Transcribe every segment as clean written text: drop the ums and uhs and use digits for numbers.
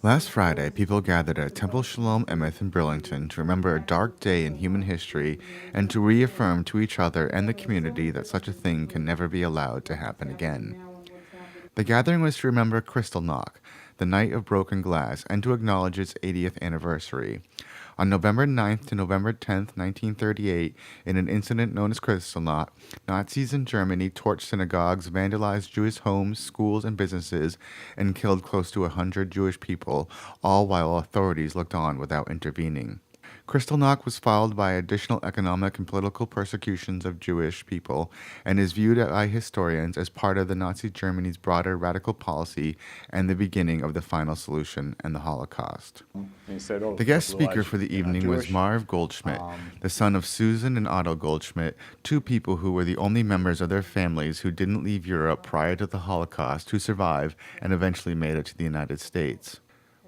Last Friday, people gathered at Temple Shalom Emeth in Burlington to remember a dark day in human history and to reaffirm to each other and the community that such a thing can never be allowed to happen again. The gathering was to remember Kristallnacht, the night of broken glass, and to acknowledge its 80th anniversary. On November 9th to November 10th, 1938, in an incident known as Kristallnacht, Nazis in Germany torched synagogues, vandalized Jewish homes, schools, and businesses, and killed close to 100 Jewish people, all while authorities looked on without intervening. Kristallnacht was followed by additional economic and political persecutions of Jewish people and is viewed by historians as part of the Nazi Germany's broader radical policy and the beginning of the final solution and the Holocaust. The guest speaker for the evening was Marv Goldschmitt, the son of Susan and Otto Goldschmitt, two people who were the only members of their families who didn't leave Europe prior to the Holocaust who survived and eventually made it to the United States.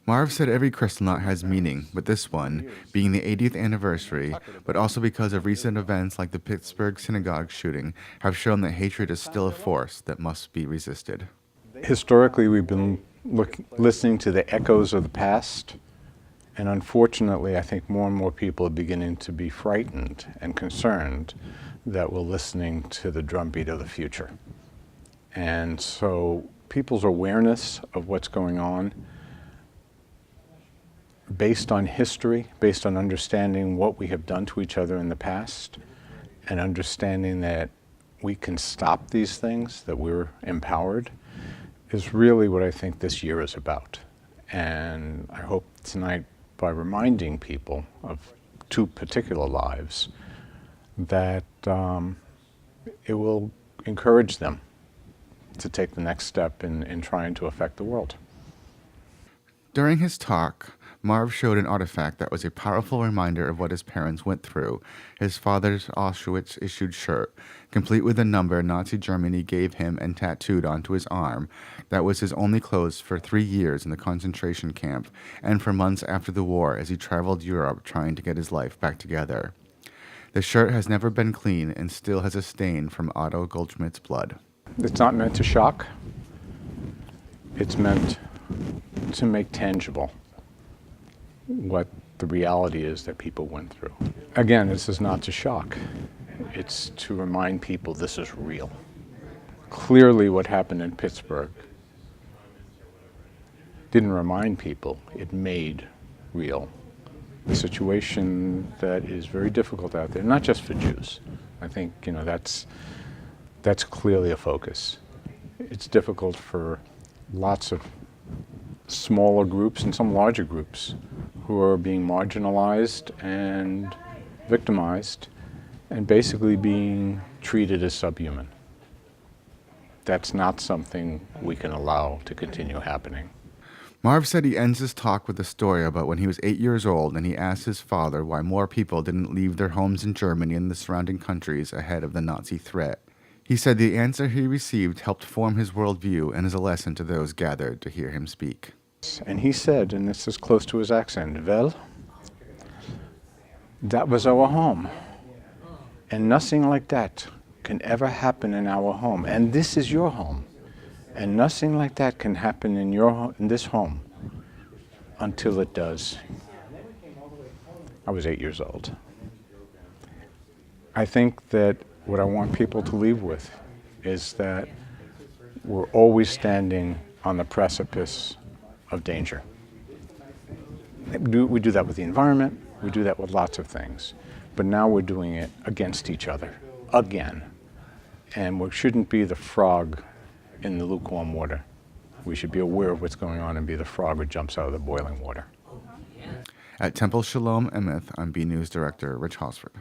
Marv said every Kristallnacht has meaning, but this one, being the 80th anniversary, but also because of recent events like the Pittsburgh synagogue shooting, have shown that hatred is still a force that must be resisted. Historically, we've been listening to the echoes of the past, and unfortunately, I think more and more people are beginning to be frightened and concerned that we're listening to the drumbeat of the future. And so people's awareness of what's going on, based on history, based on understanding what we have done to each other in the past, and understanding that we can stop these things, that we're empowered, is really what I think this year is about. And I hope tonight, by reminding people of two particular lives, that it will encourage them to take the next step in trying to affect the world. During his talk, Marv showed an artifact that was a powerful reminder of what his parents went through, his father's Auschwitz-issued shirt, complete with a number Nazi Germany gave him and tattooed onto his arm. That was his only clothes for 3 years in the concentration camp and for months after the war as he traveled Europe trying to get his life back together. The shirt has never been clean and still has a stain from Otto Goldschmidt's blood. It's not meant to shock. It's meant to make tangible what the reality is that people went through. Again, this is not to shock. It's to remind people this is real. Clearly what happened in Pittsburgh didn't remind people, it made real a situation that is very difficult out there, not just for Jews. I think, that's clearly a focus. It's difficult for lots of smaller groups and some larger groups who are being marginalized and victimized and basically being treated as subhuman. That's not something we can allow to continue happening. Marv said he ends his talk with a story about when he was 8 years old and he asked his father why more people didn't leave their homes in Germany and the surrounding countries ahead of the Nazi threat. He said the answer he received helped form his worldview and is a lesson to those gathered to hear him speak. And he said, and this is close to his accent, well, that was our home. And nothing like that can ever happen in our home. And this is your home. And nothing like that can happen in this home until it does. I was 8 years old. I think that what I want people to leave with is that we're always standing on the precipice of danger. We do that with the environment, we do that with lots of things, but now we're doing it against each other, again. And we shouldn't be the frog in the lukewarm water. We should be aware of what's going on and be the frog that jumps out of the boiling water. At Temple Shalom Emeth, I'm BNEWS Director Rich Hosford.